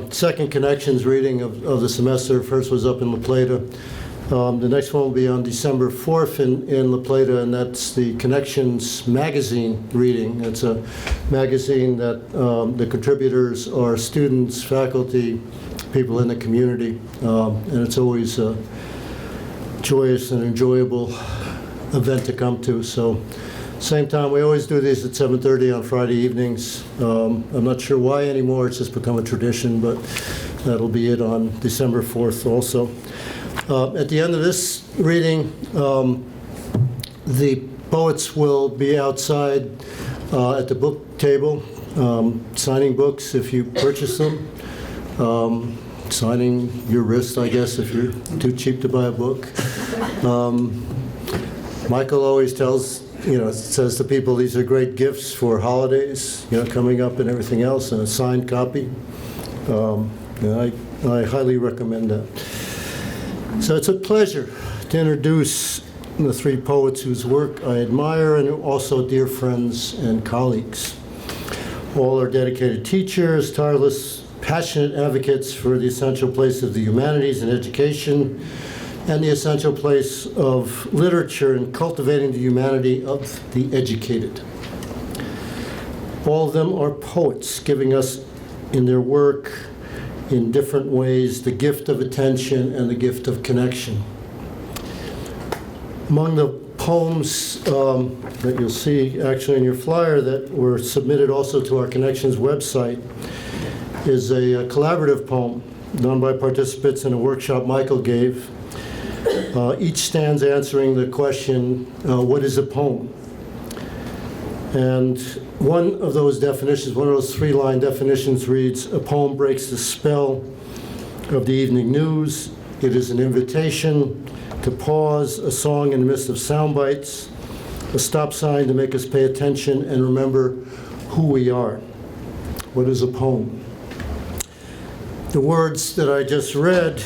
Second Connections reading of the semester. First was up in La Plata. The next one will be on December 4th in La Plata, and that's the Connections magazine reading. It's a magazine that the contributors are students, faculty, people in the community, and it's always a joyous and enjoyable event to come to. So, same time, we always do these at 7:30 on Friday evenings. I'm not sure why anymore, it's just become a tradition, but that'll be it on December 4th also. At the end of this reading, the poets will be outside at the book table, signing books if you purchase them, signing your wrist, I guess, if you're too cheap to buy a book. Michael always says to people, these are great gifts for holidays, coming up and everything else, and a signed copy. I highly recommend that. So it's a pleasure to introduce the three poets whose work I admire and also dear friends and colleagues. All are dedicated teachers, tireless, passionate advocates for the essential place of the humanities in education and the essential place of literature in cultivating the humanity of the educated. All of them are poets, giving us in their work in different ways the gift of attention and the gift of connection. Among the poems that you'll see actually in your flyer that were submitted also to our Connections website is a collaborative poem done by participants in a workshop Michael gave. Each stands answering the question, what is a poem? And one of those definitions, one of those three-line definitions reads, a poem breaks the spell of the evening news. It is an invitation to pause, a song in the midst of sound bites, a stop sign to make us pay attention and remember who we are. What is a poem? The words that I just read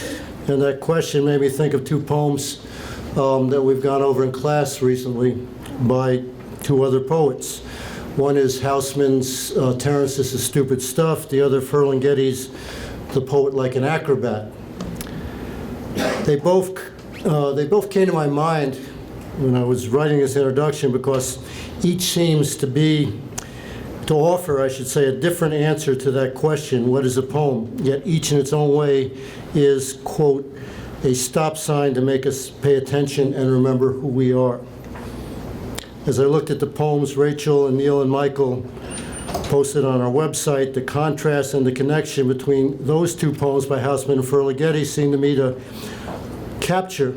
and that question made me think of two poems that we've gone over in class recently by two other poets. One is Hausman's Terence, This Is Stupid Stuff. The other, Ferlinghetti's The Poet Like an Acrobat. They both came to my mind when I was writing this introduction because each seems to offer, I should say, a different answer to that question, what is a poem? Yet each in its own way is, quote, a stop sign to make us pay attention and remember who we are. As I looked at the poems Rachel and Neil and Michael posted on our website, the contrast and the connection between those two poems by Hausman and Ferlinghetti seemed to me to capture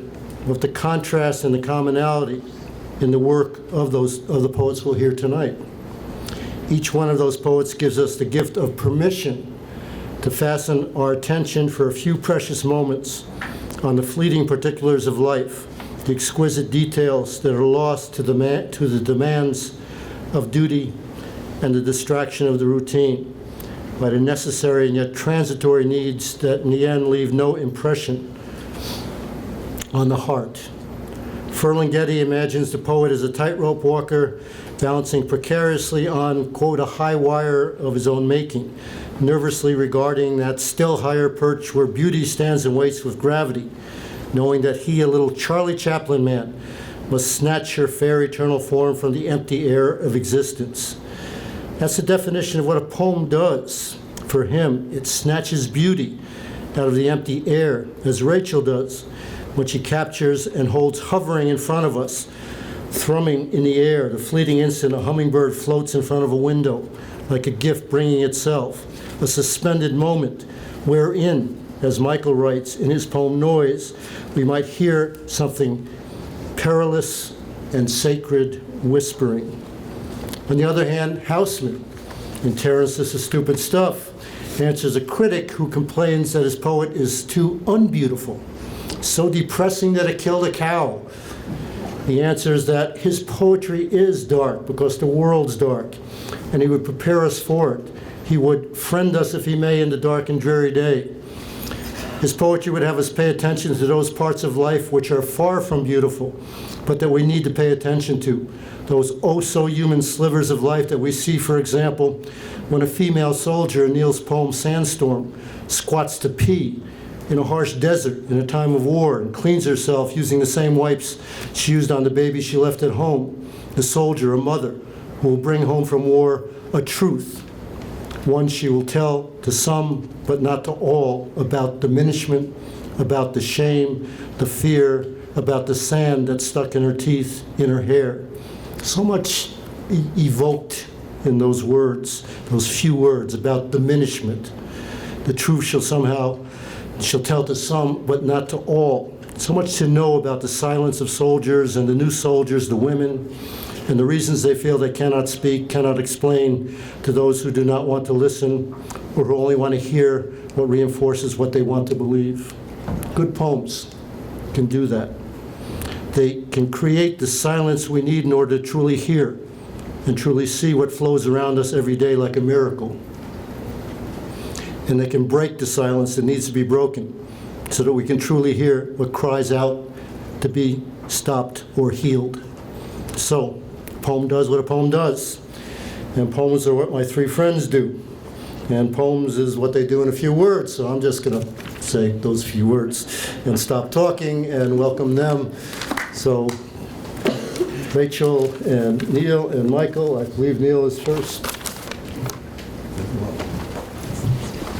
both the contrast and the commonality in the work of the poets we'll hear tonight. Each one of those poets gives us the gift of permission to fasten our attention for a few precious moments on the fleeting particulars of life, the exquisite details that are lost to the demands of duty and the distraction of the routine, by the necessary and yet transitory needs that in the end leave no impression on the heart. Ferlinghetti imagines the poet as a tightrope walker balancing precariously on, quote, a high wire of his own making, nervously regarding that still higher perch where beauty stands and waits with gravity, knowing that he, a little Charlie Chaplin man, must snatch her fair eternal form from the empty air of existence. That's the definition of what a poem does. For him, it snatches beauty out of the empty air, as Rachel does, when she captures and holds hovering in front of us, thrumming in the air, the fleeting instant a hummingbird floats in front of a window, like a gift bringing itself, a suspended moment wherein, as Michael writes in his poem Noise, we might hear something perilous and sacred whispering. On the other hand, Hausman, in Terence, This Is Stupid Stuff, answers a critic who complains that his poet is too unbeautiful, so depressing that it killed a cow. The answer is that his poetry is dark because the world's dark, and he would prepare us for it. He would friend us, if he may, in the dark and dreary day. His poetry would have us pay attention to those parts of life which are far from beautiful, but that we need to pay attention to. Those oh-so-human slivers of life that we see, for example, when a female soldier in Neil's poem Sandstorm squats to pee in a harsh desert in a time of war and cleans herself using the same wipes she used on the baby she left at home. The soldier, a mother, who will bring home from war a truth, one she will tell to some but not to all, about diminishment, about the shame, the fear, about the sand that's stuck in her teeth, in her hair. So much evoked in those words, those few words about diminishment. The truth she'll tell to some, but not to all. So much to know about the silence of soldiers and the new soldiers, the women, and the reasons they feel they cannot speak, cannot explain to those who do not want to listen or who only want to hear what reinforces what they want to believe. Good poems can do that. They can create the silence we need in order to truly hear and truly see what flows around us every day like a miracle. And they can break the silence that needs to be broken so that we can truly hear what cries out to be stopped or healed. So, a poem does what a poem does. And poems are what my three friends do. And poems is what they do in a few words. So I'm just going to say those few words and stop talking and welcome them. So, Rachel and Neil and Michael, I believe Neil is first.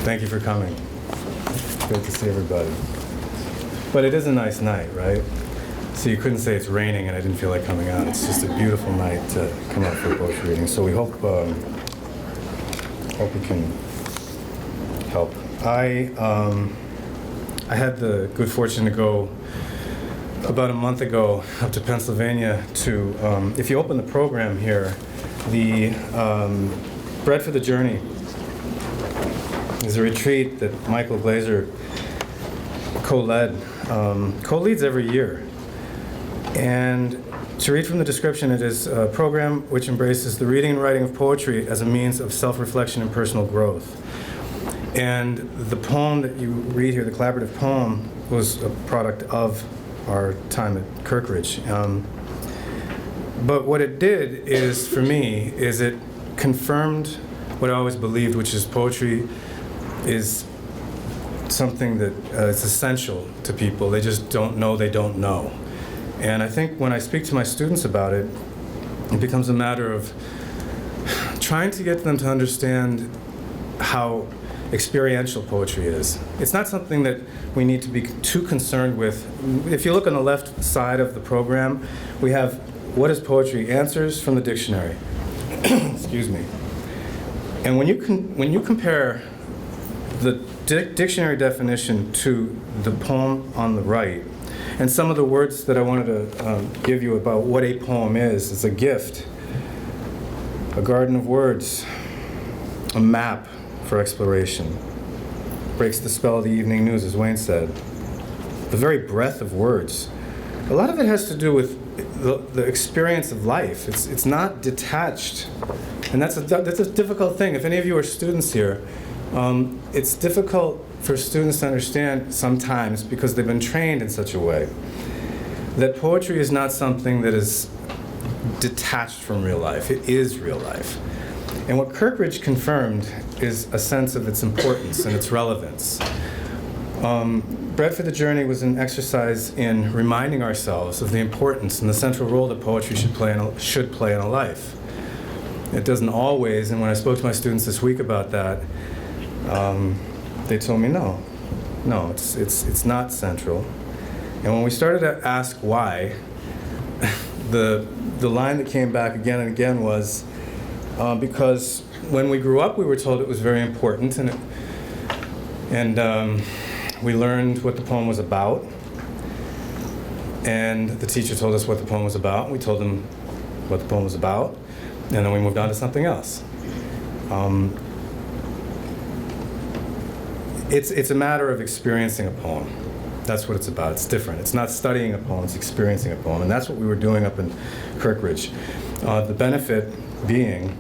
Thank you for coming. Great to see everybody. But it is a nice night, right? So you couldn't say it's raining and I didn't feel like coming out. It's just a beautiful night to come out for a poetry reading. So we hope we can help. I had the good fortune to go about a month ago up to Pennsylvania to, if you open the program here, the Bread for the Journey is a retreat that Michael Glazer co-leads every year. And to read from the description, it is a program which embraces the reading and writing of poetry as a means of self-reflection and personal growth. And the poem that you read here, the collaborative poem, was a product of our time at Kirkridge. But what it did is, for me, is it confirmed what I always believed, which is poetry is something that is essential to people. They just don't know they don't know. And I think when I speak to my students about it, it becomes a matter of trying to get them to understand how experiential poetry is. It's not something that we need to be too concerned with. If you look on the left side of the program, we have what is poetry? Answers from the dictionary. Excuse me. And when you compare the dictionary definition to the poem on the right, and some of the words that I wanted to give you about what a poem is a gift, a garden of words, a map for exploration, breaks the spell of the evening news, as Wayne said. The very breadth of words. A lot of it has to do with the experience of life. It's not detached, and that's a difficult thing. If any of you are students here, it's difficult for students to understand sometimes because they've been trained in such a way that poetry is not something that is detached from real life. It is real life. And what Kirkridge confirmed is a sense of its importance and its relevance. Bread for the Journey was an exercise in reminding ourselves of the importance and the central role that poetry should play in a life. It doesn't always, and when I spoke to my students this week about that, they told me no, it's not central. And when we started to ask why, the line that came back again and again was because when we grew up, we were told it was very important, and we learned what the poem was about, and the teacher told us what the poem was about, and we told them what the poem was about, and then we moved on to something else. It's a matter of experiencing a poem. That's what it's about. It's different. It's not studying a poem, it's experiencing a poem. And that's what we were doing up in Kirkridge. The benefit being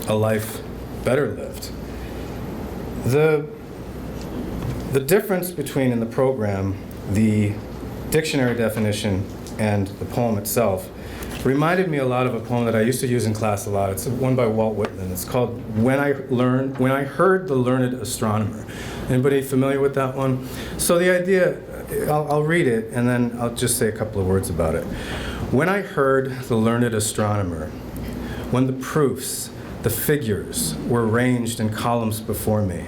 a life better lived. The difference between, in the program, the dictionary definition and the poem itself reminded me a lot of a poem that I used to use in class a lot. It's one by Walt Whitman. It's called When I Heard the Learned Astronomer. Anybody familiar with that one? So the idea, I'll read it and then I'll just say a couple of words about it. When I heard the learned astronomer, when the proofs, the figures were ranged in columns before me,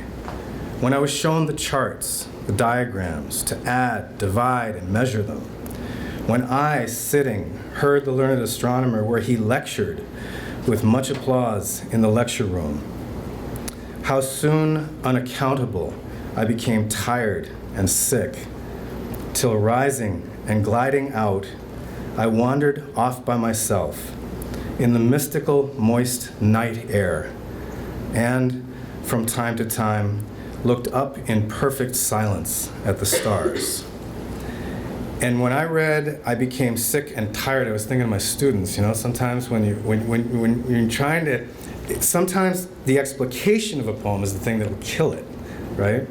when I was shown the charts, the diagrams, to add, divide, and measure them, when I, sitting, heard the learned astronomer where he lectured with much applause in the lecture room, how soon, unaccountable, I became tired and sick, till rising and gliding out, I wandered off by myself in the mystical, moist night air, and from time to time looked up in perfect silence at the stars. And when I read, I became sick and tired, I was thinking of my students, sometimes when you're trying to, sometimes the explication of a poem is the thing that will kill it, right?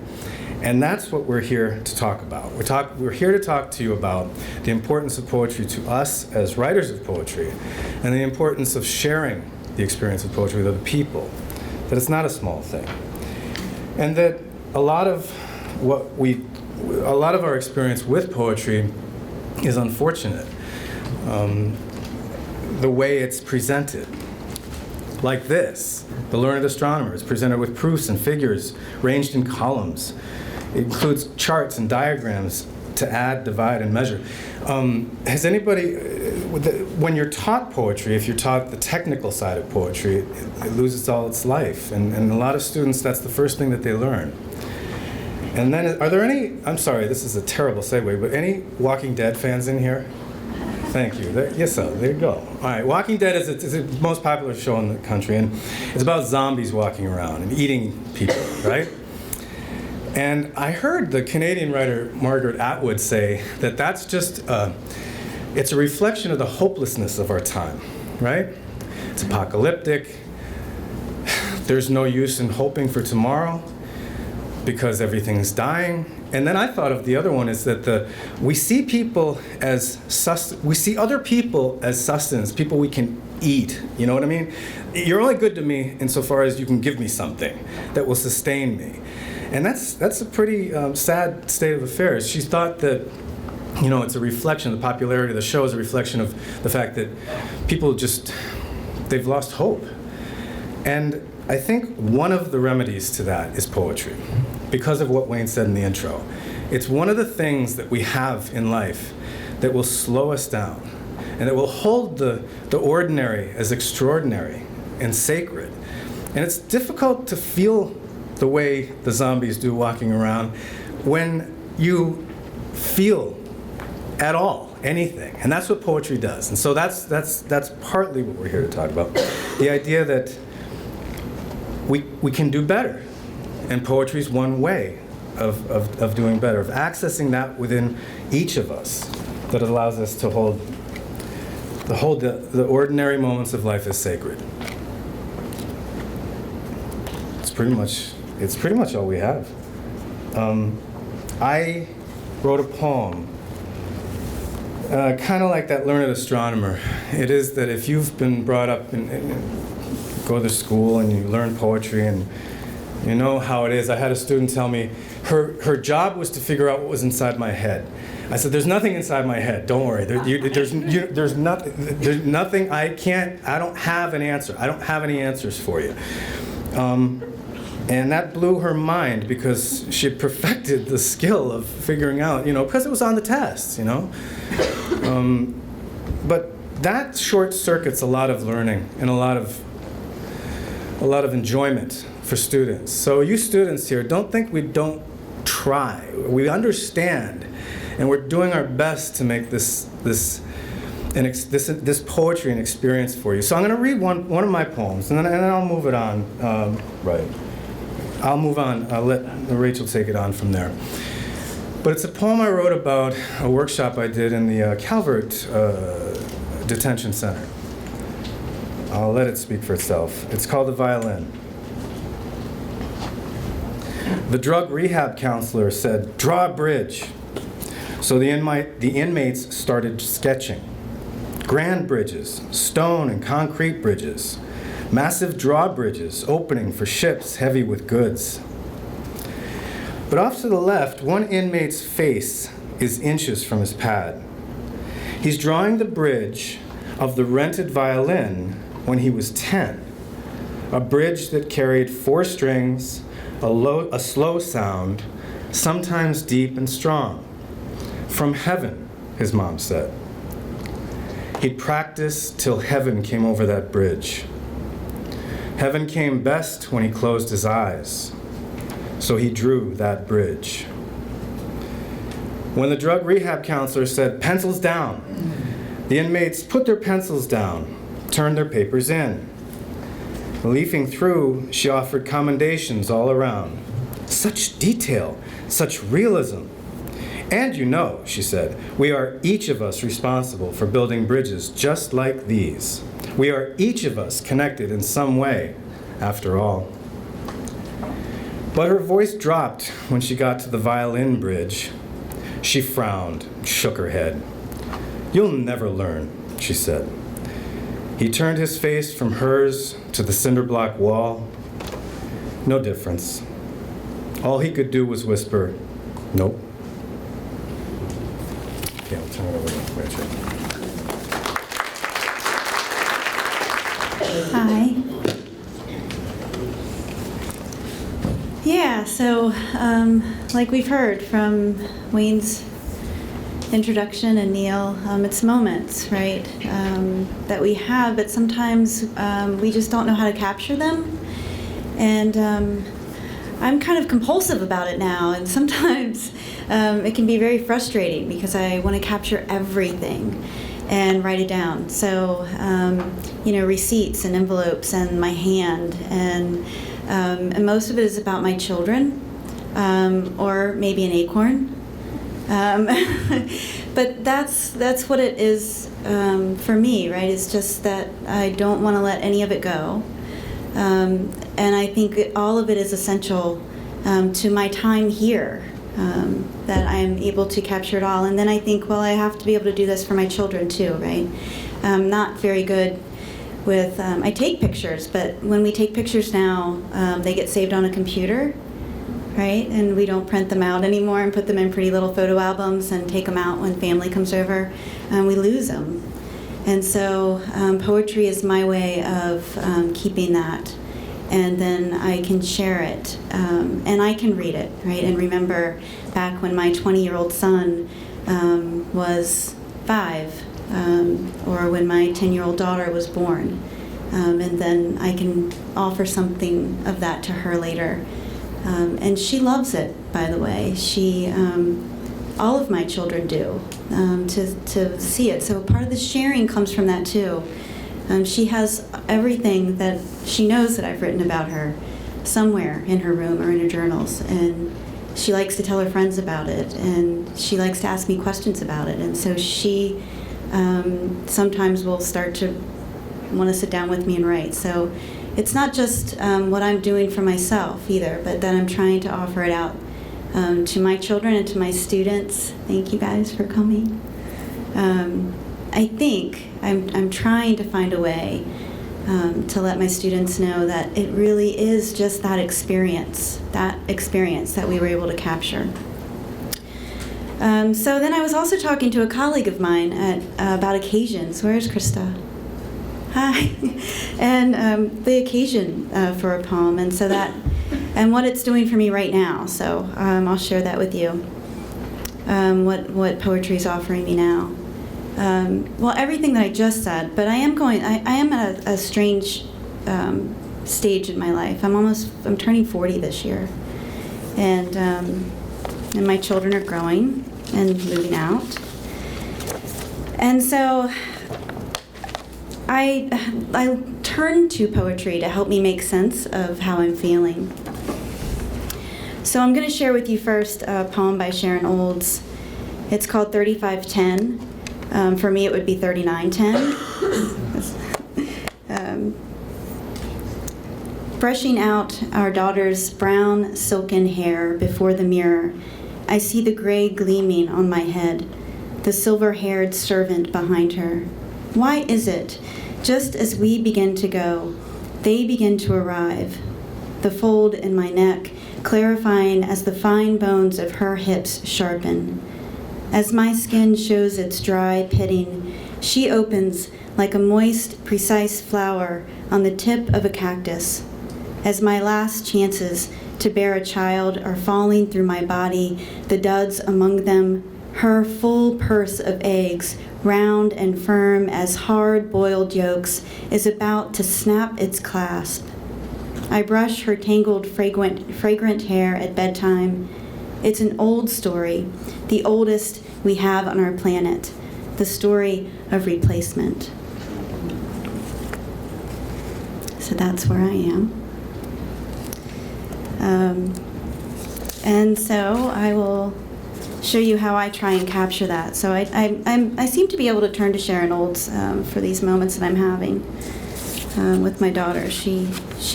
And that's what we're here to talk about. We're here to talk to you about the importance of poetry to us as writers of poetry, and the importance of sharing the experience of poetry with other people, that it's not a small thing. And that a lot of our experience with poetry is unfortunate. The way it's presented. Like this, The Learned Astronomer is presented with proofs and figures ranged in columns. It includes charts and diagrams to add, divide, and measure. Has anybody, when you're taught poetry, if you're taught the technical side of poetry, it loses all its life. And a lot of students, that's the first thing that they learn. And then, are there any, I'm sorry, this is a terrible segue, but any Walking Dead fans in here? Thank you. Yes, sir. There you go. All right. Walking Dead is the most popular show in the country, and it's about zombies walking around and eating people, right? And I heard the Canadian writer Margaret Atwood say that that's just, it's a reflection of the hopelessness of our time, right? It's apocalyptic. There's no use in hoping for tomorrow because everything's dying. And then I thought of the other one is that we see people as we see other people as sustenance, people we can eat. You know what I mean? You're only good to me insofar as you can give me something that will sustain me. And that's a pretty sad state of affairs. She thought that, it's a reflection, the popularity of the show is a reflection of the fact that people they've lost hope. And I think one of the remedies to that is poetry, because of what Wayne said in the intro. It's one of the things that we have in life that will slow us down, and that will hold the ordinary as extraordinary and sacred. And it's difficult to feel the way the zombies do walking around when you feel at all anything. And that's what poetry does. And so that's partly what we're here to talk about. The idea that we can do better. And poetry is one way of doing better, of accessing that within each of us that allows us to hold the ordinary moments of life as sacred. It's pretty much all we have. I wrote a poem, kind of like that learned astronomer. It is that if you've been brought up and go to school and you learn poetry and you know how it is. I had a student tell me her job was to figure out what was inside my head. I said, "There's nothing inside my head. Don't worry. There's nothing. I don't have an answer. I don't have any answers for you." And that blew her mind because she had perfected the skill of figuring out, because it was on the test, But that short circuits a lot of learning and a lot of enjoyment for students. So you students here, don't think we don't try. We understand, and we're doing our best to make this poetry an experience for you. So I'm going to read one of my poems, and then I'll move it on. Right. I'll move on. I'll let Rachel take it on from there. But it's a poem I wrote about a workshop I did in the Calvert Detention Center. I'll let it speak for itself. It's called The Violin. The drug rehab counselor said, "Draw a bridge." So the inmates started sketching. Grand bridges, stone and concrete bridges, massive drawbridges opening for ships heavy with goods. But off to the left, one inmate's face is inches from his pad. He's drawing the bridge of the rented violin when he was 10, a bridge that carried 4 strings, a slow sound, sometimes deep and strong. From heaven, his mom said. He'd practice till heaven came over that bridge. Heaven came best when he closed his eyes, so he drew that bridge. When the drug rehab counselor said, "Pencils down," the inmates put their pencils down, turned their papers in. Leafing through, she offered commendations all around. "Such detail, such realism. And you know," she said, "we are each of us responsible for building bridges just like these. We are each of us connected in some way, after all." But her voice dropped when she got to the violin bridge. She frowned, shook her head. "You'll never learn," she said. He turned his face from hers to the cinder block wall. No difference. All he could do was whisper, "Nope." Okay, I'll turn it over to Rachel. Hi. Yeah, so like we've heard from Wayne's introduction and Neil, it's moments, right, that we have, but sometimes we just don't know how to capture them. And I'm kind of compulsive about it now, and sometimes it can be very frustrating because I want to capture everything and write it down. So, receipts and envelopes and my hand, and most of it is about my children, or maybe an acorn. But that's what it is for me, right? It's just that I don't want to let any of it go. And I think all of it is essential to my time here, that I'm able to capture it all. And then I think, well, I have to be able to do this for my children too, right? I'm not very good with, I take pictures, but when we take pictures now, they get saved on a computer, right? And we don't print them out anymore and put them in pretty little photo albums and take them out when family comes over, and we lose them. And so poetry is my way of keeping that, and then I can share it, and I can read it, right? And remember back when my 20-year-old son was 5, or when my 10-year-old daughter was born, and then I can offer something of that to her later. And she loves it, by the way. She, all of my children do, to see it. So part of the sharing comes from that too. She has everything that she knows that I've written about her somewhere in her room or in her journals, and she likes to tell her friends about it, and she likes to ask me questions about it. And so she sometimes will start to want to sit down with me and write. So it's not just what I'm doing for myself either, but that I'm trying to offer it out to my children and to my students. Thank you guys for coming. I think I'm trying to find a way to let my students know that it really is just that experience that we were able to capture. So then I was also talking to a colleague of mine about occasions. Where's Krista? Hi. And the occasion for a poem, and so that, and what it's doing for me right now. So I'll share that with you. What poetry is offering me now. Well, everything that I just said, but I am at a strange stage in my life. I'm turning 40 this year, and my children are growing and moving out, and so I turn to poetry to help me make sense of how I'm feeling. So I'm going to share with you first a poem by Sharon Olds. It's called 3510. For me, it would be 3910. Brushing out our daughter's brown silken hair before the mirror I see the gray gleaming on my head, the silver-haired servant behind her. Why is it, just as we begin to go, they begin to arrive, the fold in my neck clarifying as the fine bones of her hips sharpen. As my skin shows its dry pitting, she opens like a moist, precise flower on the tip of a cactus. As my last chances to bear a child are falling through my body, the duds among them, her full purse of eggs, round and firm as hard-boiled yolks, is about to snap its clasp. I brush her tangled, fragrant hair at bedtime. It's an old story, the oldest we have on our planet, the story of replacement. So that's where I am. And so I will show you how I try and capture that. So I seem to be able to turn to Sharon Olds for these moments that I'm having with my daughter. She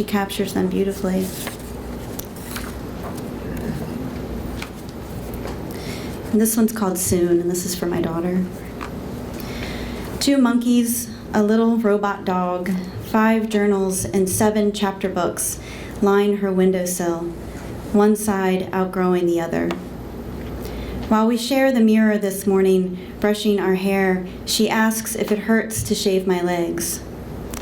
captures them beautifully. And this one's called Soon, and this is for my daughter. 2 monkeys, a little robot dog, 5 journals, and 7 chapter books line her windowsill, one side outgrowing the other. While we share the mirror this morning, brushing our hair, she asks if it hurts to shave my legs.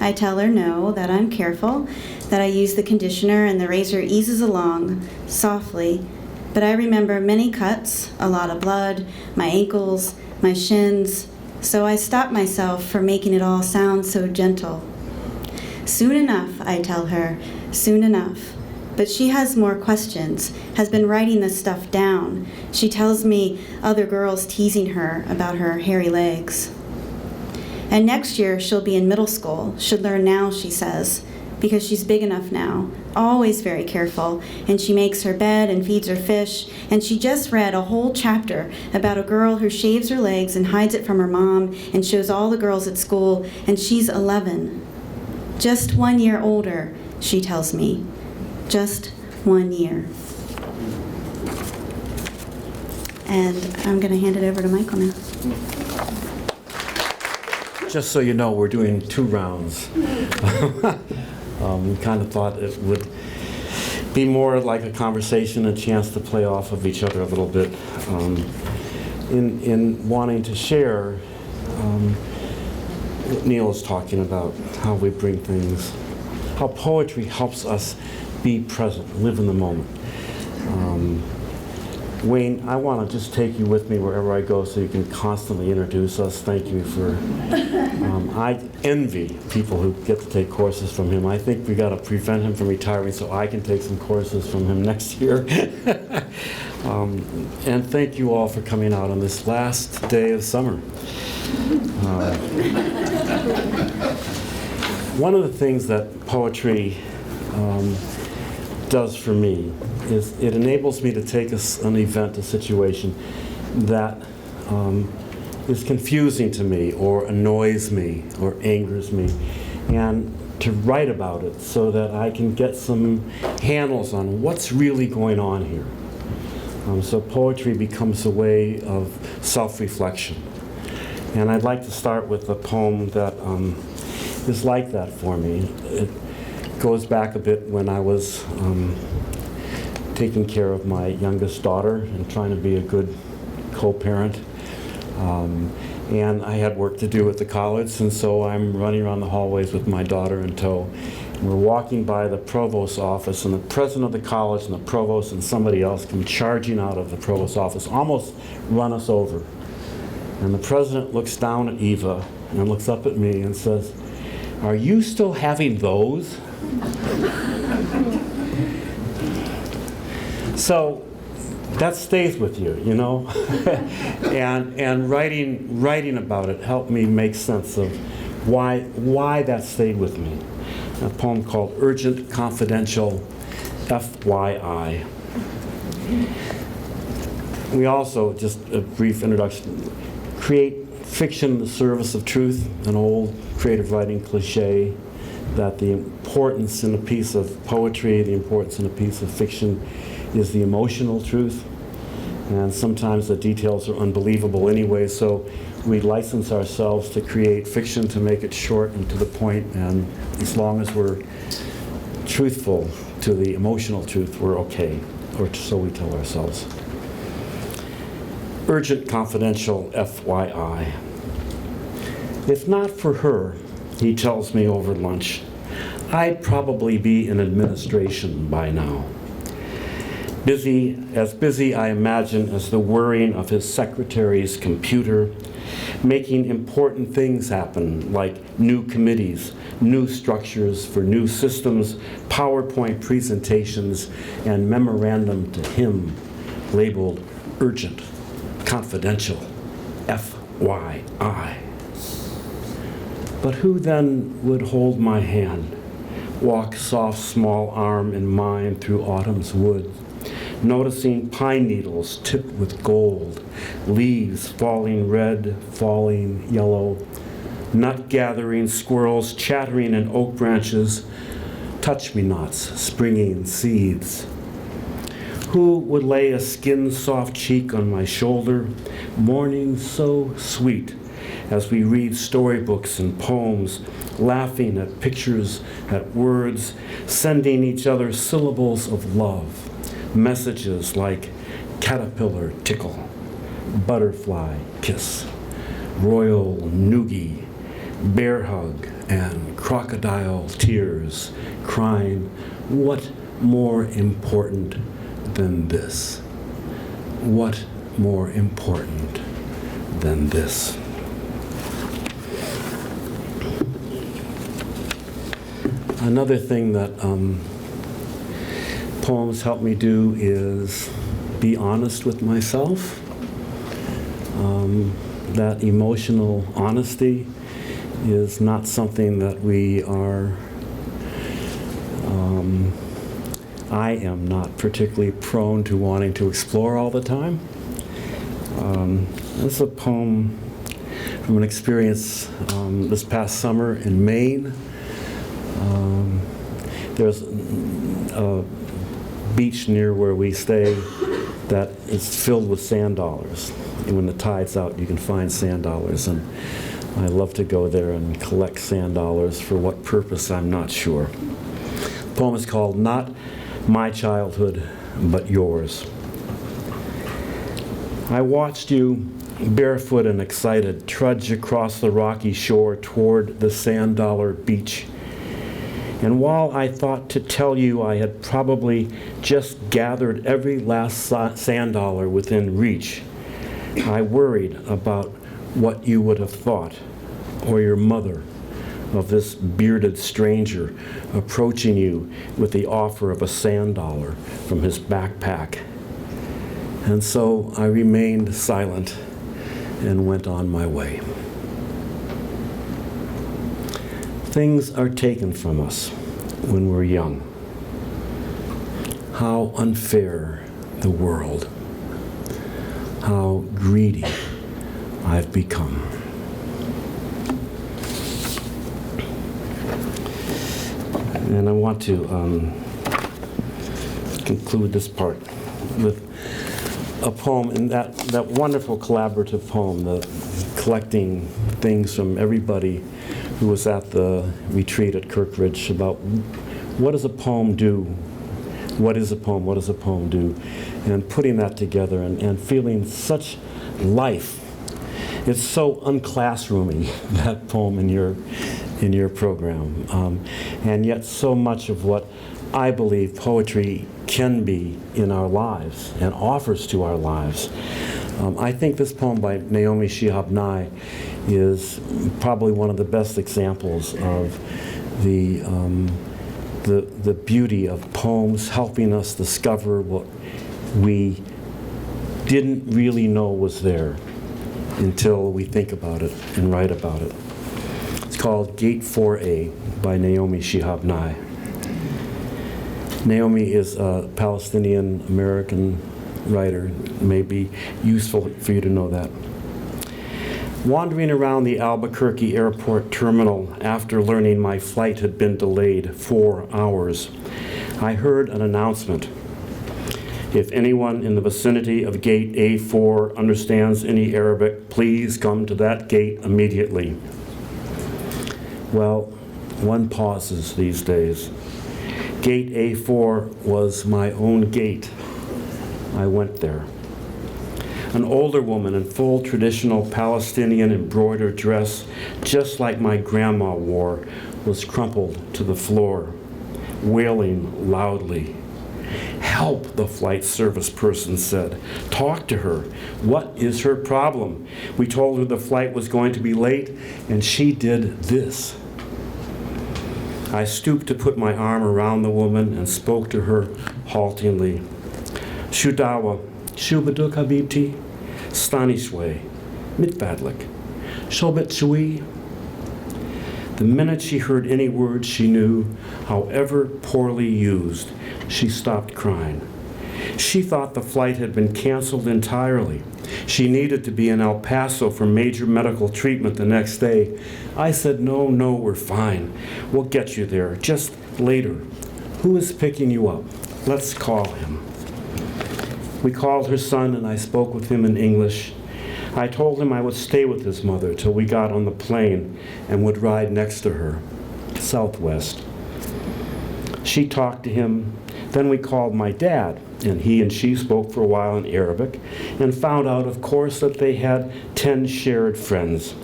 I tell her no, that I'm careful, that I use the conditioner and the razor eases along, softly, but I remember many cuts, a lot of blood, my ankles, my shins, so I stop myself from making it all sound so gentle. Soon enough, I tell her, soon enough. But she has more questions, has been writing this stuff down. She tells me other girls teasing her about her hairy legs. And next year, she'll be in middle school, should learn now, she says, because she's big enough now, always very careful, and she makes her bed and feeds her fish, and she just read a whole chapter about a girl who shaves her legs and hides it from her mom and shows all the girls at school, and she's 11. Just 1 year older, she tells me. Just 1 year. And I'm going to hand it over to Michael now. Just so you know, we're doing 2 rounds. We kind of thought it would be more like a conversation, a chance to play off of each other a little bit. In wanting to share, what Neil is talking about, how we bring things, how poetry helps us be present, live in the moment. Wayne, I want to just take you with me wherever I go so you can constantly introduce us. Thank you for, I envy people who get to take courses from him. I think we got to prevent him from retiring so I can take some courses from him next year. And thank you all for coming out on this last day of summer. One of the things that poetry does for me is it enables me to take an event, a situation that is confusing to me or annoys me or angers me, and to write about it so that I can get some handles on what's really going on here. So poetry becomes a way of self-reflection. And I'd like to start with a poem that is like that for me. It goes back a bit when I was taking care of my youngest daughter and trying to be a good co-parent. And I had work to do at the college, and so I'm running around the hallways with my daughter in tow. And we're walking by the provost's office, and the president of the college and the provost and somebody else come charging out of the provost's office, almost run us over. And the president looks down at Eva and looks up at me and says, "Are you still having those?" So that stays with you, you know? and writing about it helped me make sense of why that stayed with me. A poem called Urgent Confidential FYI. We also, just a brief introduction, create fiction in the service of truth, an old creative writing cliche that the importance in a piece of poetry, the importance in a piece of fiction is the emotional truth. And sometimes the details are unbelievable anyway, so we license ourselves to create fiction to make it short and to the point, and as long as we're truthful to the emotional truth, we're okay, or so we tell ourselves. Urgent confidential FYI. If not for her, he tells me over lunch, I'd probably be in administration by now. Busy, I imagine, as the whirring of his secretary's computer, making important things happen, like new committees, new structures for new systems, PowerPoint presentations, and memorandum to him labeled urgent, confidential, FYI. But who then would hold my hand, walk soft small arm in mine through autumn's wood, noticing pine needles tipped with gold, leaves falling red, falling yellow, nut-gathering squirrels chattering in oak branches, touch-me-nots springing seeds. Who would lay a skin-soft cheek on my shoulder, morning so sweet, as we read storybooks and poems, laughing at pictures, at words, sending each other syllables of love, messages like caterpillar tickle, butterfly kiss, royal noogie, bear hug, and crocodile tears, crying, what more important than this? What more important than this? Another thing that poems help me do is be honest with myself. That emotional honesty is not something that we are, I am not particularly prone to wanting to explore all the time. This is a poem from an experience this past summer in Maine. There's a beach near where we stay that is filled with sand dollars. And when the tide's out, you can find sand dollars. And I love to go there and collect sand dollars. For what purpose, I'm not sure. The poem is called Not My Childhood, But Yours. I watched you, barefoot and excited, trudge across the rocky shore toward the sand dollar beach. And while I thought to tell you I had probably just gathered every last sand dollar within reach, I worried about what you would have thought, or your mother, of this bearded stranger approaching you with the offer of a sand dollar from his backpack. And so I remained silent and went on my way. Things are taken from us when we're young. How unfair the world. How greedy I've become. And I want to conclude this part with a poem, and that wonderful collaborative poem, the collecting things from everybody who was at the retreat at Kirkridge about what does a poem do? What is a poem? What does a poem do? And putting that together and feeling such life. It's so unclassroomy, that poem in your program. And yet so much of what I believe poetry can be in our lives and offers to our lives. I think this poem by Naomi Shihab Nye is probably one of the best examples of the beauty of poems helping us discover what we didn't really know was there until we think about it and write about it. It's called Gate 4A by Naomi Shihab Nye. Naomi is a Palestinian-American writer. It may be useful for you to know that. Wandering around the Albuquerque airport terminal after learning my flight had been delayed 4 hours, I heard an announcement. If anyone in the vicinity of gate A4 understands any Arabic, please come to that gate immediately. Well, one pauses these days. Gate A4 was my own gate. I went there. An older woman in full traditional Palestinian embroidered dress, just like my grandma wore, was crumpled to the floor, wailing loudly. "Help," the flight service person said. "Talk to her. What is her problem?" We told her the flight was going to be late, and she did this. I stooped to put my arm around the woman and spoke to her haltingly. "Shudawa, shubaduk habibti, stanishwe, mitbadlik, shobet shui." The minute she heard any word she knew, however poorly used, she stopped crying. She thought the flight had been canceled entirely. She needed to be in El Paso for major medical treatment the next day. I said, no, we're fine. We'll get you there, just later. Who is picking you up? Let's call him. We called her son and I spoke with him in English. I told him I would stay with his mother till we got on the plane and would ride next to her, Southwest. She talked to him. Then we called my dad, and he and she spoke for a while in Arabic and found out, of course, that they had 10 shared friends.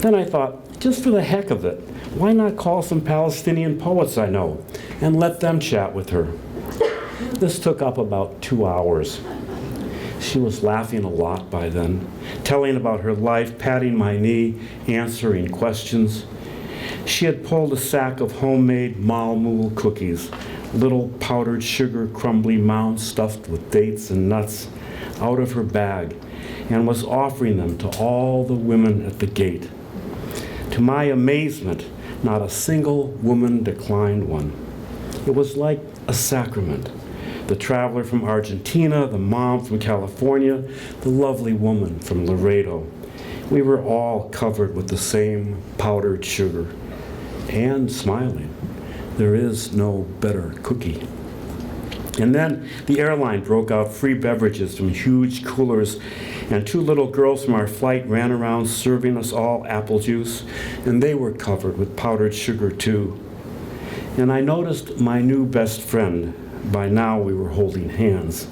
Then I thought, just for the heck of it, why not call some Palestinian poets I know and let them chat with her? This took up about 2 hours. She was laughing a lot by then, telling about her life, patting my knee, answering questions. She had pulled a sack of homemade malmoul cookies, little powdered sugar crumbly mounds stuffed with dates and nuts, out of her bag, and was offering them to all the women at the gate. To my amazement, not a single woman declined one. It was like a sacrament. The traveler from Argentina, the mom from California, the lovely woman from Laredo. We were all covered with the same powdered sugar and smiling. There is no better cookie. And then the airline broke out free beverages from huge coolers, and 2 little girls from our flight ran around serving us all apple juice, and they were covered with powdered sugar too. And I noticed my new best friend, by now we were holding hands,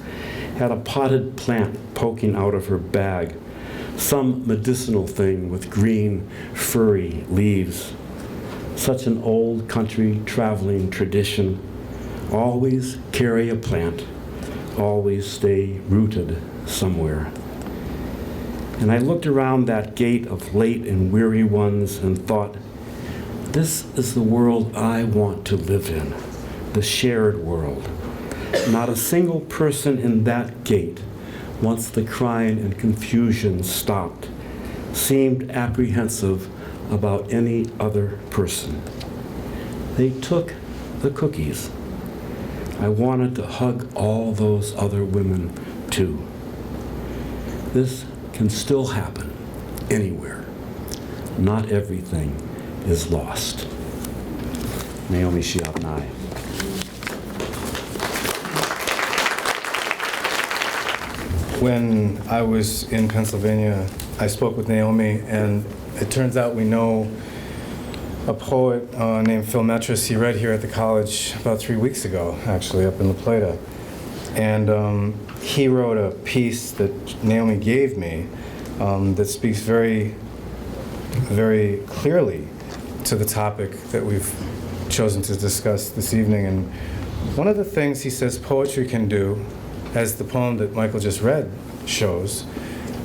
had a potted plant poking out of her bag, some medicinal thing with green, furry leaves. Such an old country traveling tradition. Always carry a plant, always stay rooted somewhere. And I looked around that gate of late and weary ones and thought, this is the world I want to live in, the shared world. Not a single person in that gate, once the crying and confusion stopped, seemed apprehensive about any other person. They took the cookies. I wanted to hug all those other women too. This can still happen anywhere. Not everything is lost. Naomi Shiabnai. When I was in Pennsylvania, I spoke with Naomi, and it turns out we know a poet named Phil Metris. He read here at the college about 3 weeks ago, actually, up in La Plata. And he wrote a piece that Naomi gave me that speaks very, very clearly to the topic that we've chosen to discuss this evening. And one of the things he says poetry can do, as the poem that Michael just read shows,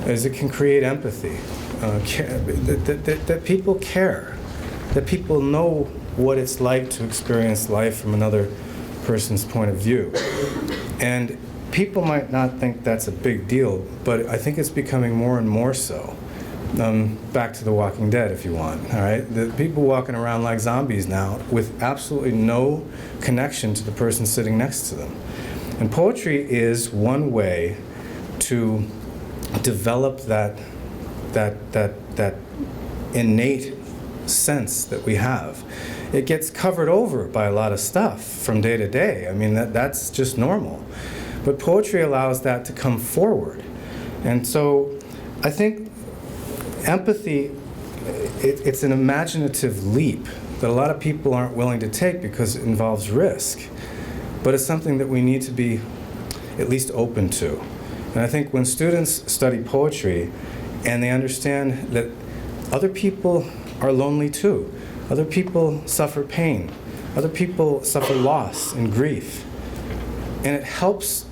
is it can create empathy. That people care, that people know what it's like to experience life from another person's point of view. And people might not think that's a big deal, but I think it's becoming more and more so. Back to The Walking Dead, if you want, all right? The people walking around like zombies now with absolutely no connection to the person sitting next to them. And poetry is one way to develop that innate sense that we have. It gets covered over by a lot of stuff from day to day. I mean, that's just normal. But poetry allows that to come forward. And so I think empathy, it's an imaginative leap that a lot of people aren't willing to take because it involves risk. But it's something that we need to be at least open to. And I think when students study poetry and they understand that other people are lonely too, other people suffer pain, other people suffer loss and grief, and it helps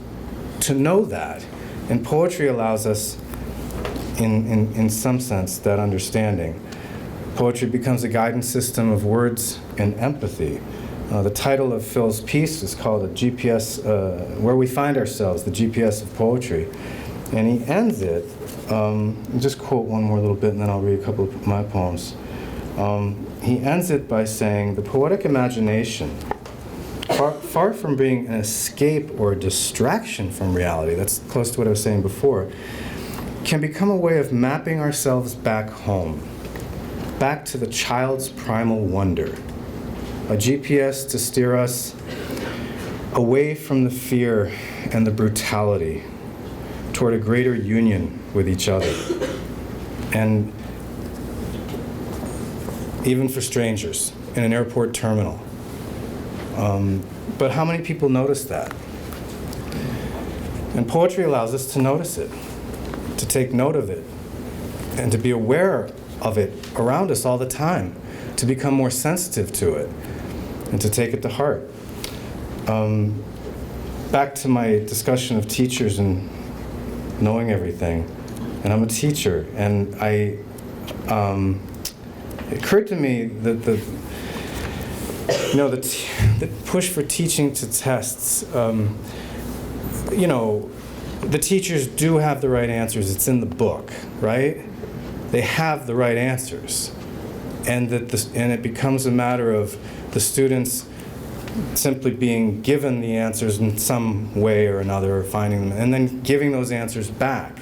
to know that. And poetry allows us, in some sense, that understanding. Poetry becomes a guidance system of words and empathy. The title of Phil's piece is called a GPS, Where We Find Ourselves, the GPS of Poetry. And he ends it, I'll just quote one more little bit and then I'll read a couple of my poems. He ends it by saying, the poetic imagination, far from being an escape or a distraction from reality, that's close to what I was saying before, can become a way of mapping ourselves back home, back to the child's primal wonder, a GPS to steer us away from the fear and the brutality toward a greater union with each other, and even for strangers in an airport terminal. But how many people notice that? And poetry allows us to notice it, to take note of it, and to be aware of it around us all the time, to become more sensitive to it, and to take it to heart. Back to my discussion of teachers and knowing everything, and I'm a teacher, and it occurred to me that the push for teaching to tests, the teachers do have the right answers. It's in the book, right? They have the right answers, and it becomes a matter of the students simply being given the answers in some way or another, or finding them, and then giving those answers back.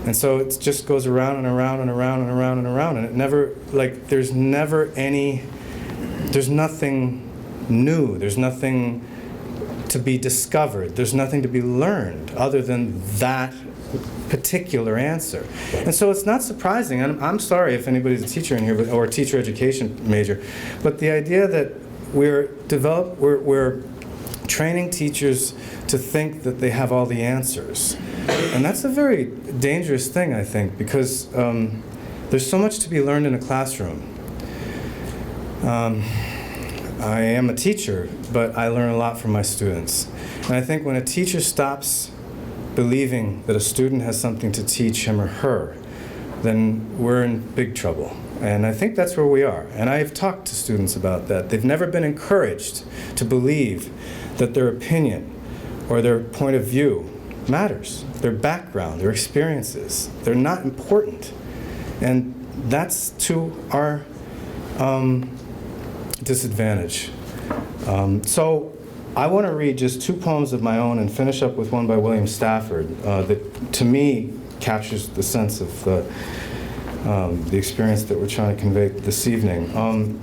And so it just goes around and around and around and around and around, and it never, there's nothing new, there's nothing to be discovered, there's nothing to be learned other than that particular answer. And so it's not surprising, and I'm sorry if anybody's a teacher in here, or a teacher education major, but the idea that we're training teachers to think that they have all the answers. And that's a very dangerous thing, I think, because there's so much to be learned in a classroom. I am a teacher, but I learn a lot from my students. And I think when a teacher stops believing that a student has something to teach him or her, then we're in big trouble. And I think that's where we are. And I've talked to students about that. They've never been encouraged to believe that their opinion or their point of view matters. Their background, their experiences, they're not important. And that's to our disadvantage. So I want to read just two poems of my own and finish up with one by William Stafford that, to me, captures the sense of the experience that we're trying to convey this evening.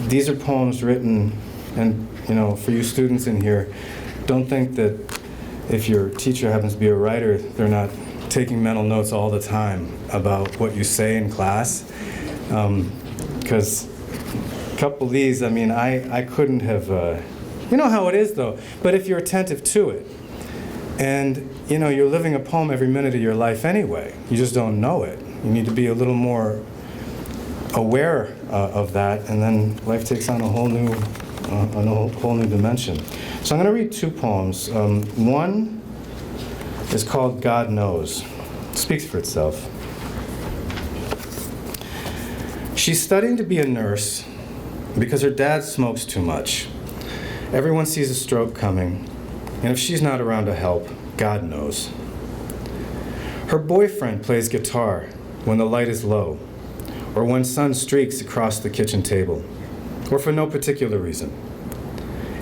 These are poems written, and for you students in here, don't think that if your teacher happens to be a writer, they're not taking mental notes all the time about what you say in class. Because a couple of these, I couldn't have, you know how it is though, but if you're attentive to it, and you're living a poem every minute of your life anyway, you just don't know it. You need to be a little more aware of that, and then life takes on a whole new dimension. So I'm going to read two poems. One is called God Knows. It speaks for itself. She's studying to be a nurse because her dad smokes too much. Everyone sees a stroke coming, and if she's not around to help, God knows. Her boyfriend plays guitar when the light is low, or when sun streaks across the kitchen table, or for no particular reason.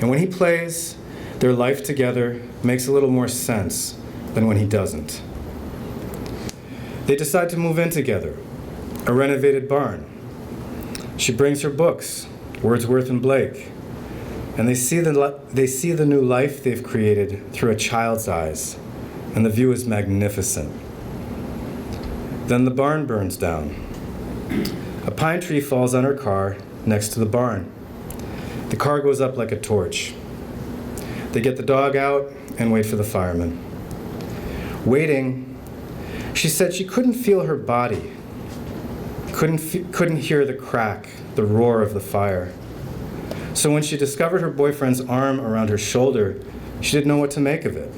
And when he plays, their life together makes a little more sense than when he doesn't. They decide to move in together, a renovated barn. She brings her books, Wordsworth and Blake, and they see the new life they've created through a child's eyes, and the view is magnificent. Then the barn burns down. A pine tree falls on her car next to the barn. The car goes up like a torch. They get the dog out and wait for the firemen. Waiting, she said she couldn't feel her body, couldn't hear the crack, the roar of the fire. So when she discovered her boyfriend's arm around her shoulder, she didn't know what to make of it.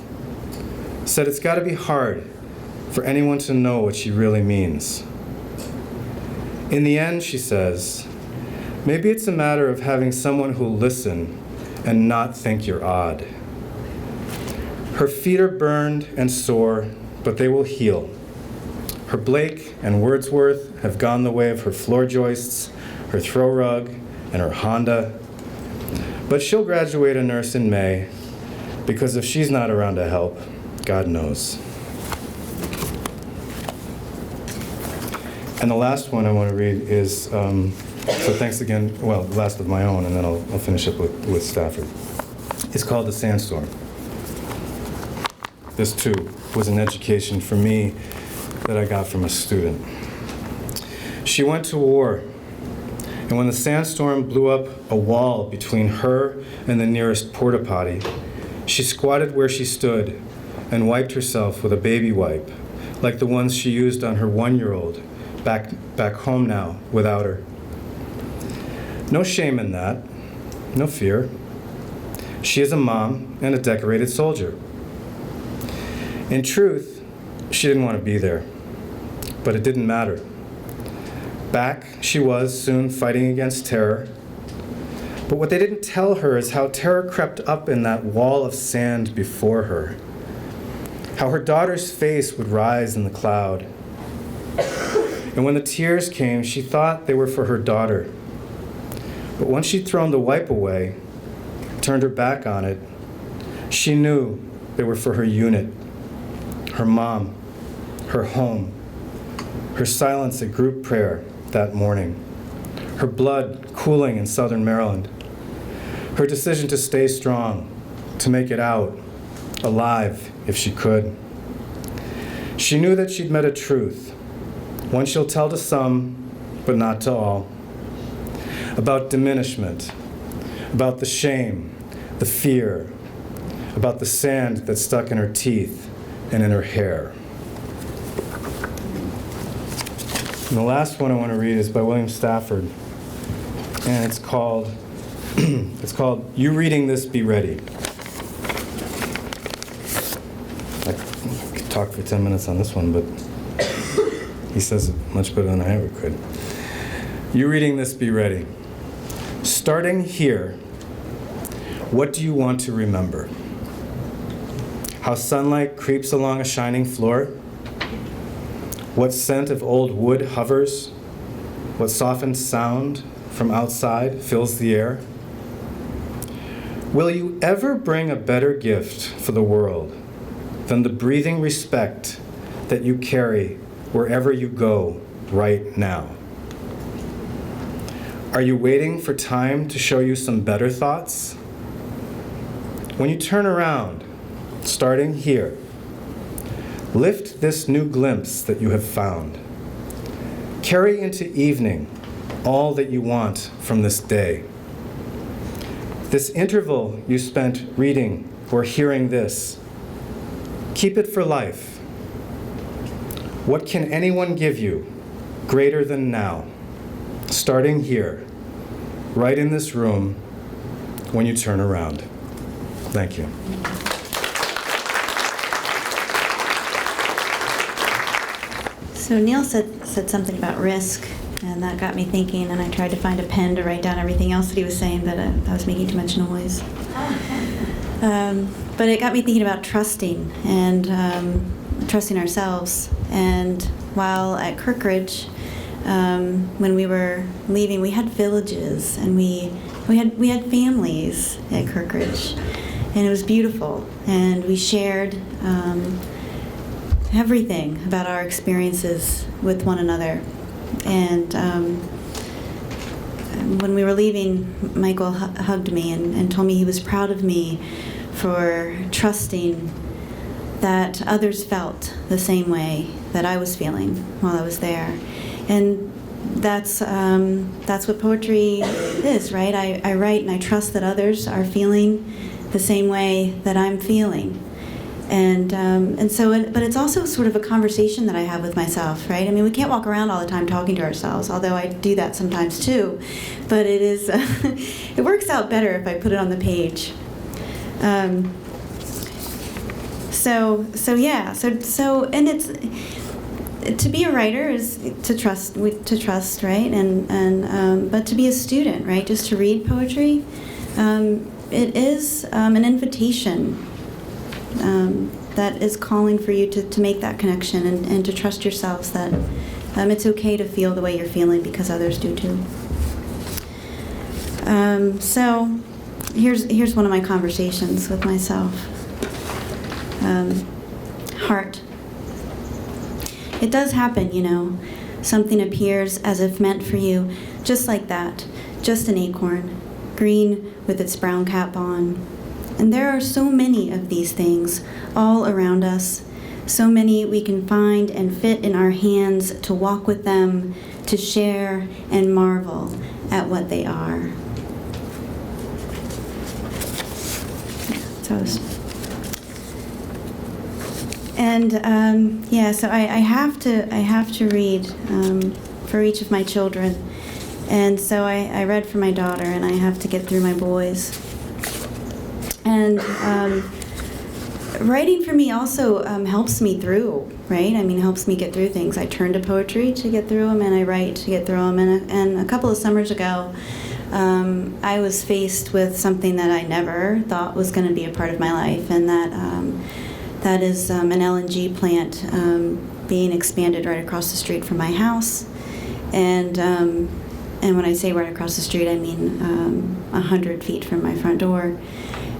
Said it's got to be hard for anyone to know what she really means. In the end, she says, maybe it's a matter of having someone who'll listen and not think you're odd. Her feet are burned and sore, but they will heal. Her Blake and Wordsworth have gone the way of her floor joists, her throw rug, and her Honda. But she'll graduate a nurse in May, because if she's not around to help, God knows. And the last one I want to read is, so thanks again, well, the last of my own, and then I'll finish up with Stafford. It's called The Sandstorm. This, too, was an education for me that I got from a student. She went to war, and when the sandstorm blew up a wall between her and the nearest porta potty, she squatted where she stood and wiped herself with a baby wipe, like the ones she used on her 1-year-old, back home now without her. No shame in that, no fear. She is a mom and a decorated soldier. In truth, she didn't want to be there, but it didn't matter. Back she was soon fighting against terror. But what they didn't tell her is how terror crept up in that wall of sand before her. How her daughter's face would rise in the cloud. And when the tears came, she thought they were for her daughter. But once she'd thrown the wipe away, turned her back on it, she knew they were for her unit, her mom, her home, her silence at group prayer that morning, her blood cooling in Southern Maryland, her decision to stay strong, to make it out, alive if she could. She knew that she'd met a truth, one she'll tell to some, but not to all, about diminishment, about the shame, the fear, about the sand that stuck in her teeth and in her hair. And the last one I want to read is by William Stafford, and it's called You Reading This, Be Ready. I could talk for 10 minutes on this one, but he says it much better than I ever could. You reading this, be ready. Starting here, what do you want to remember? How sunlight creeps along a shining floor? What scent of old wood hovers? What softened sound from outside fills the air? Will you ever bring a better gift for the world than the breathing respect that you carry wherever you go right now? Are you waiting for time to show you some better thoughts? When you turn around, starting here, lift this new glimpse that you have found. Carry into evening all that you want from this day. This interval you spent reading or hearing this, keep it for life. What can anyone give you greater than now, starting here, right in this room, when you turn around? Thank you. So Neil said something about risk, and that got me thinking, and I tried to find a pen to write down everything else that he was saying, but I was making too much noise. But it got me thinking about trusting, and trusting ourselves. And while at Kirkridge, when we were leaving, we had villages, and we had families at Kirkridge, and it was beautiful. And we shared everything about our experiences with one another. And when we were leaving, Michael hugged me and told me he was proud of me for trusting that others felt the same way that I was feeling while I was there. And that's what poetry is, right? I write and I trust that others are feeling the same way that I'm feeling. And so, but it's also sort of a conversation that I have with myself, right? I mean, we can't walk around all the time talking to ourselves, although I do that sometimes too. But it is, it works out better if I put it on the page. So and it's, to be a writer is to trust, right? But to be a student, right? Just to read poetry, it is an invitation that is calling for you to make that connection and to trust yourselves that it's okay to feel the way you're feeling because others do too. So here's one of my conversations with myself. Heart. It does happen, you know. Something appears as if meant for you, just like that, just an acorn, green with its brown cap on. And there are so many of these things all around us, so many we can find and fit in our hands to walk with them, to share and marvel at what they are. So I have to read for each of my children, and so I read for my daughter, and I have to get through my boys. And writing for me also helps me through, right? I mean, helps me get through things. I turn to poetry to get through them, and I write to get through them. And a couple of summers ago, I was faced with something that I never thought was going to be a part of my life, and that is an LNG plant being expanded right across the street from my house. And when I say right across the street, I mean 100 feet from my front door.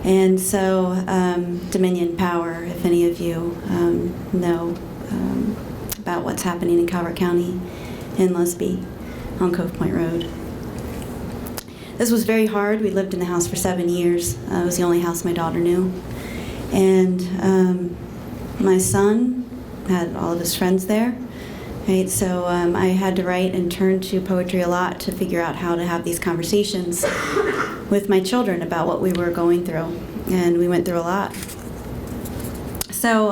And so Dominion Power, if any of you know about what's happening in Calvert County in Lusby on Cove Point Road. This was very hard. We lived in the house for 7 years. It was the only house my daughter knew. And my son had all of his friends there, right? So I had to write and turn to poetry a lot to figure out how to have these conversations with my children about what we were going through. And we went through a lot. So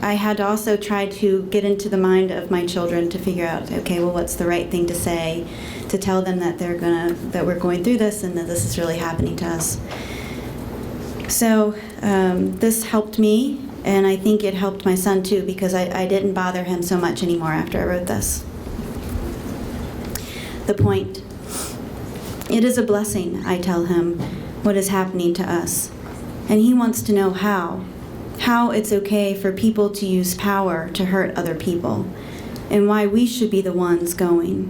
I had to also try to get into the mind of my children to figure out, okay, well, what's the right thing to say to tell them that that we're going through this and that this is really happening to us. So this helped me, and I think it helped my son too, because I didn't bother him so much anymore after I wrote this. The point. It is a blessing, I tell him, what is happening to us. And he wants to know how it's okay for people to use power to hurt other people, and why we should be the ones going.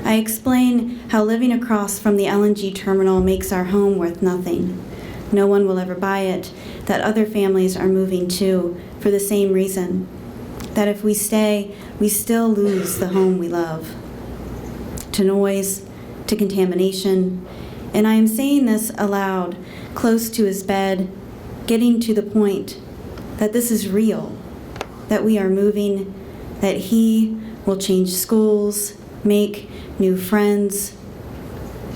I explain how living across from the LNG terminal makes our home worth nothing. No one will ever buy it, that other families are moving too for the same reason, that if we stay, we still lose the home we love. To noise, to contamination, and I am saying this aloud, close to his bed, getting to the point that this is real, that we are moving, that he will change schools, make new friends,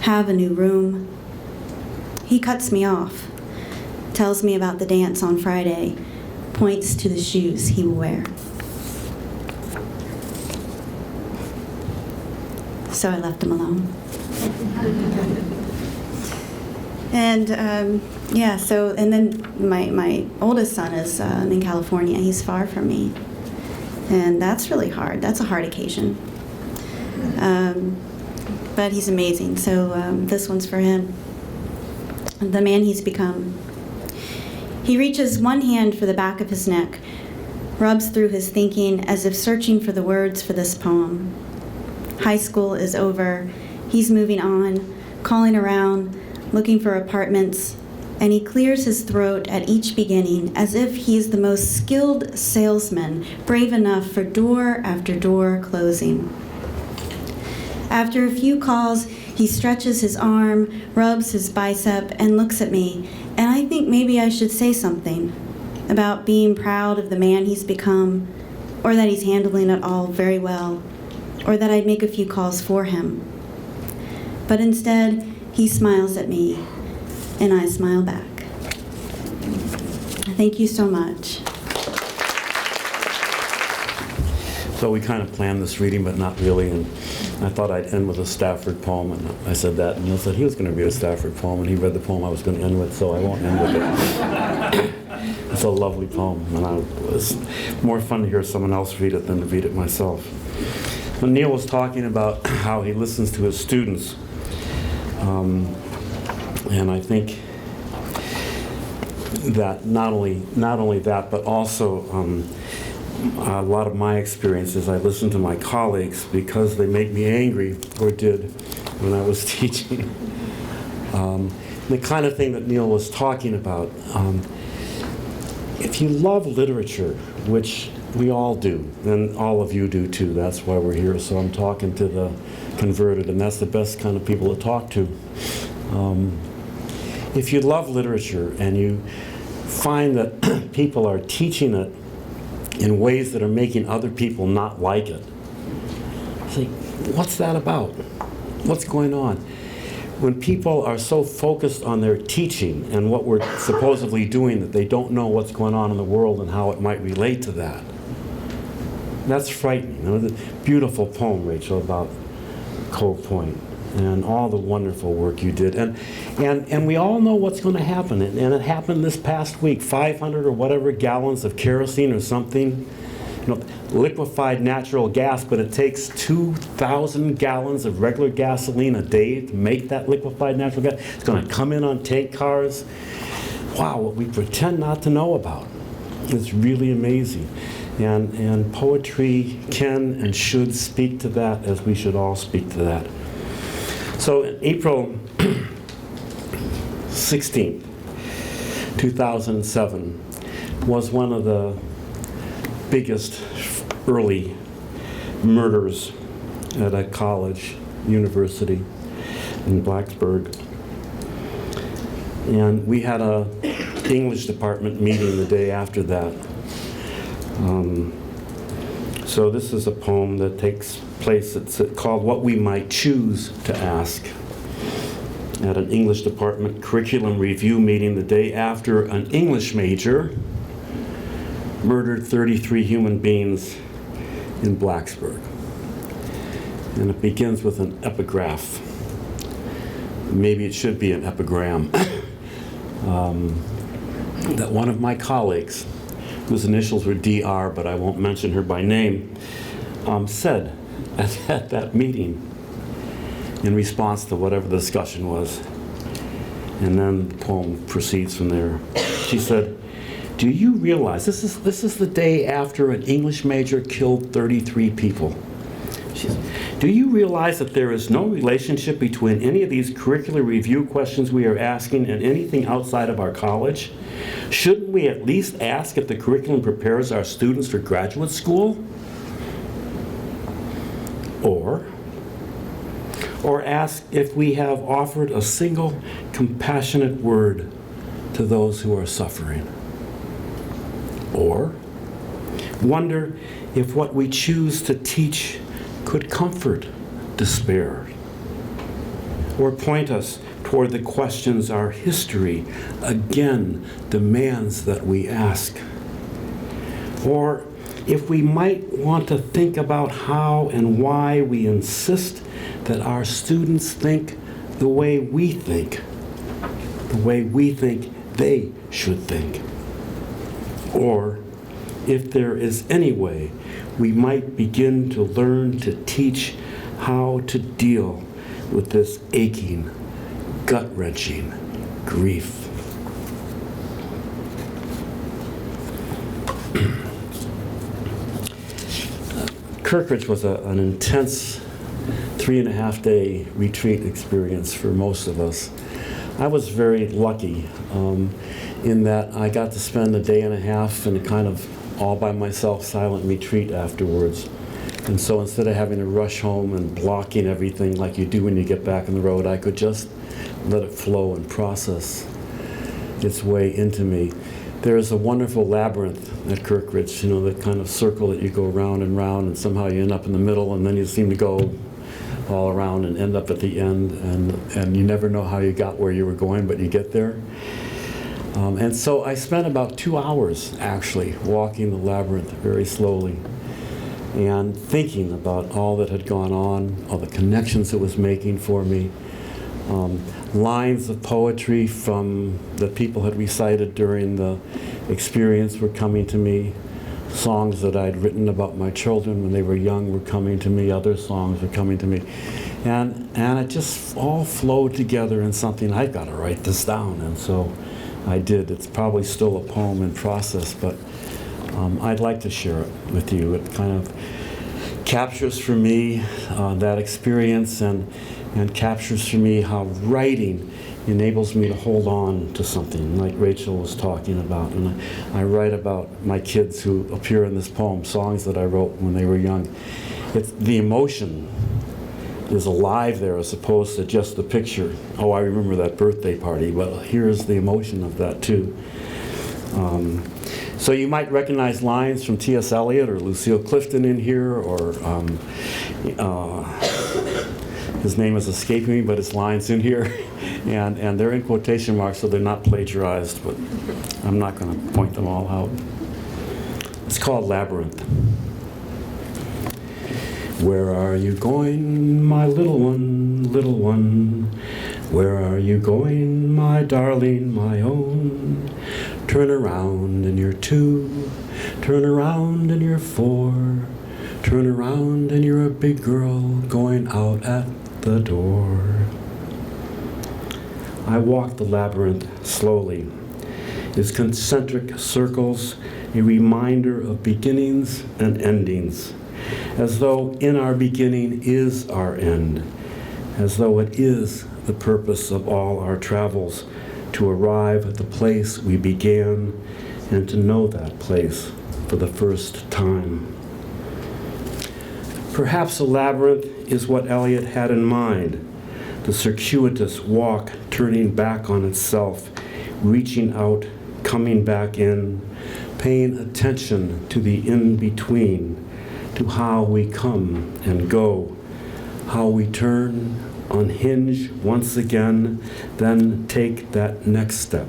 have a new room. He cuts me off, tells me about the dance on Friday, points to the shoes he will wear. So I left him alone. And and then my oldest son is in California. He's far from me. And that's really hard. That's a hard occasion. But he's amazing. So this one's for him. The man he's become. He reaches one hand for the back of his neck, rubs through his thinking as if searching for the words for this poem. High school is over. He's moving on, calling around, looking for apartments, and he clears his throat at each beginning as if he is the most skilled salesman, brave enough for door after door closing. After a few calls, he stretches his arm, rubs his bicep, and looks at me, and I think maybe I should say something about being proud of the man he's become, or that he's handling it all very well, or that I'd make a few calls for him. But instead, he smiles at me, and I smile back. Thank you so much. So we kind of planned this reading, but not really, and I thought I'd end with a Stafford poem, and I said that, and Neil said he was going to read a Stafford poem, and he read the poem I was going to end with, so I won't end with it. It's a lovely poem, and it was more fun to hear someone else read it than to read it myself. When Neil was talking about how he listens to his students, and I think that not only that, but also a lot of my experiences, I listen to my colleagues because they make me angry, or did when I was teaching. The kind of thing that Neil was talking about. If you love literature, which we all do, and all of you do too, that's why we're here, so I'm talking to the converted, and that's the best kind of people to talk to. If you love literature and you find that people are teaching it in ways that are making other people not like it, say, what's that about? What's going on? When people are so focused on their teaching and what we're supposedly doing that they don't know what's going on in the world and how it might relate to that, that's frightening. You know, the beautiful poem, Rachel, about Cove Point and all the wonderful work you did. And we all know what's going to happen. And it happened this past week. 500 or whatever gallons of kerosene or something, you know, liquefied natural gas, but it takes 2,000 gallons of regular gasoline a day to make that liquefied natural gas. It's going to come in on tank cars. Wow, what we pretend not to know about. It's really amazing. And poetry can and should speak to that, as we should all speak to that. So April 16th, 2007 was one of the biggest early murders at a college, university in Blacksburg. And we had a English department meeting the day after that. So this is a poem that takes place, it's called What We Might Choose to Ask, at an English department curriculum review meeting the day after an English major murdered 33 human beings in Blacksburg. And it begins with an epigraph. Maybe it should be an epigram. That one of my colleagues, whose initials were DR, but I won't mention her by name, said at that meeting in response to whatever the discussion was. And then the poem proceeds from there. She said, "Do you realize, this is the day after an English major killed 33 people. She said, do you realize that there is no relationship between any of these curricular review questions we are asking and anything outside of our college? Shouldn't we at least ask if the curriculum prepares our students for graduate school? Or ask if we have offered a single compassionate word to those who are suffering? Or wonder if what we choose to teach could comfort despair? Or point us toward the questions our history again demands that we ask? Or if we might want to think about how and why we insist that our students think the way we think they should think? Or if there is any way we might begin to learn to teach how to deal with this aching, gut-wrenching grief. Kirkridge was an intense 3.5-day retreat experience for most of us. I was very lucky in that I got to spend a day and a half in a kind of all by myself silent retreat afterwards. And so instead of having to rush home and blocking everything like you do when you get back on the road, I could just let it flow and process its way into me. There is a wonderful labyrinth at Kirkridge, that kind of circle that you go round and round, and somehow you end up in the middle, and then you seem to go all around and end up at the end, and you never know how you got where you were going, but you get there. And so I spent about 2 hours actually walking the labyrinth very slowly and thinking about all that had gone on, all the connections it was making for me. Lines of poetry that people had recited during the experience were coming to me. Songs that I'd written about my children when they were young were coming to me. Other songs were coming to me. And it just all flowed together in something. I've got to write this down. And so I did. It's probably still a poem in process, but I'd like to share it with you. It kind of captures for me that experience and captures for me how writing enables me to hold on to something, like Rachel was talking about. And I write about my kids who appear in this poem, songs that I wrote when they were young. The emotion is alive there as opposed to just the picture. Oh, I remember that birthday party. Well, here's the emotion of that too. So you might recognize lines from T.S. Eliot or Lucille Clifton in here, or his name is escaping me, but his line's in here. And they're in quotation marks, so they're not plagiarized, but I'm not going to point them all out. It's called Labyrinth. Where are you going, my little one, little one? Where are you going, my darling, my own? Turn around and you're 2, turn around and you're 4, turn around and you're a big girl going out at the door. I walk the labyrinth slowly. Its concentric circles, a reminder of beginnings and endings, as though in our beginning is our end, as though it is the purpose of all our travels to arrive at the place we began and to know that place for the first time. Perhaps a labyrinth is what Eliot had in mind, the circuitous walk turning back on itself, reaching out, coming back in, paying attention to the in-between, to how we come and go, how we turn, unhinge once again, then take that next step,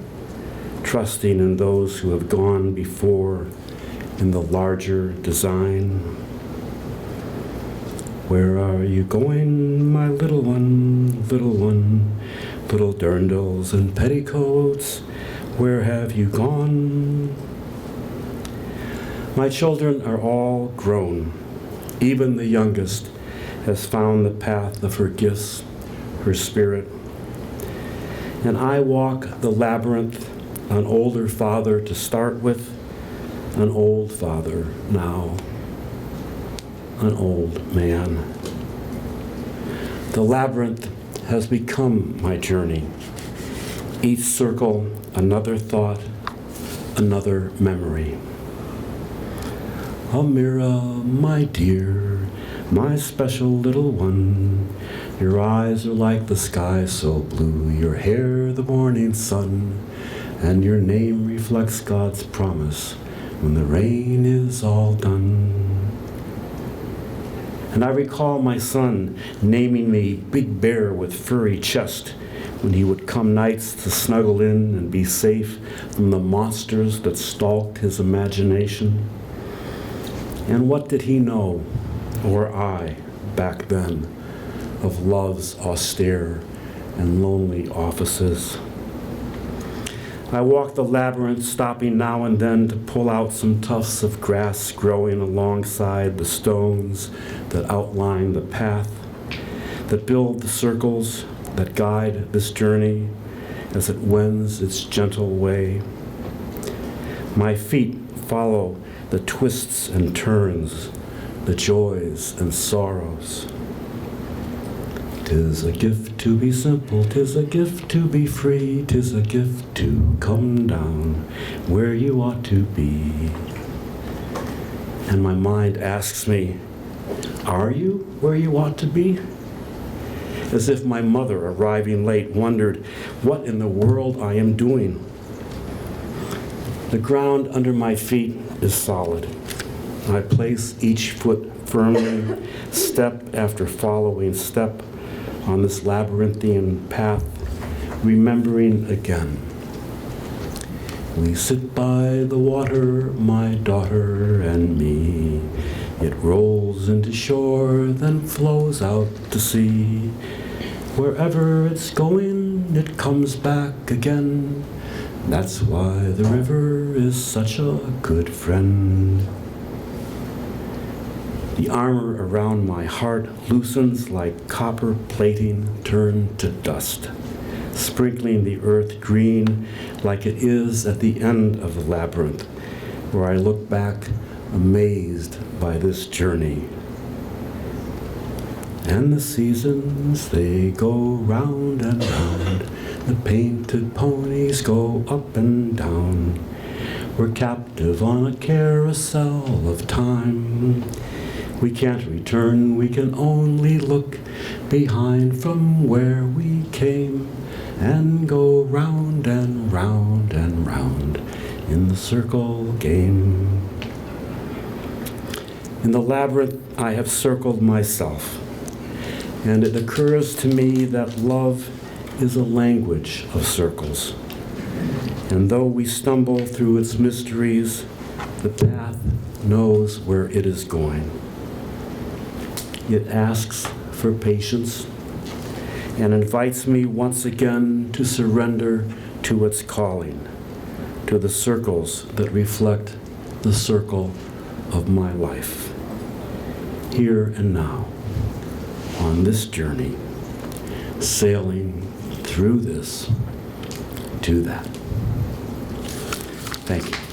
trusting in those who have gone before in the larger design. Where are you going, my little one, little one? Little dirndles and petticoats, where have you gone? My children are all grown. Even the youngest has found the path of her gifts, her spirit. And I walk the labyrinth, an older father to start with, an old father now, an old man. The labyrinth has become my journey. Each circle, another thought, another memory. Amira, my dear, my special little one, your eyes are like the sky so blue, your hair the morning sun, and your name reflects God's promise when the rain is all done. And I recall my son naming me Big Bear with furry chest when he would come nights to snuggle in and be safe from the monsters that stalked his imagination. And what did he know, or I, back then, of love's austere and lonely offices? I walked the labyrinth, stopping now and then to pull out some tufts of grass growing alongside the stones that outline the path, that build the circles that guide this journey as it wends its gentle way. My feet follow the twists and turns, the joys and sorrows. 'Tis a gift to be simple, 'tis a gift to be free, 'tis a gift to come down where you ought to be. And my mind asks me, Are you where you ought to be? As if my mother, arriving late, wondered what in the world I am doing. The ground under my feet is solid. I place each foot firmly, step after following step, on this labyrinthian path, remembering again. We sit by the water, my daughter and me. It rolls into shore, then flows out to sea. Wherever it's going, it comes back again. That's why the river is such a good friend. The armor around my heart loosens like copper plating turned to dust, sprinkling the earth green like it is at the end of the labyrinth, where I look back amazed by this journey. And the seasons, they go round and round. The painted ponies go up and down. We're captive on a carousel of time. We can't return, we can only look behind from where we came and go round and round and round in the circle game. In the labyrinth, I have circled myself, and it occurs to me that love is a language of circles. And though we stumble through its mysteries, the path knows where it is going. It asks for patience and invites me once again to surrender to its calling, to the circles that reflect the circle of my life. Here and now, on this journey, sailing through this to that. Thank you.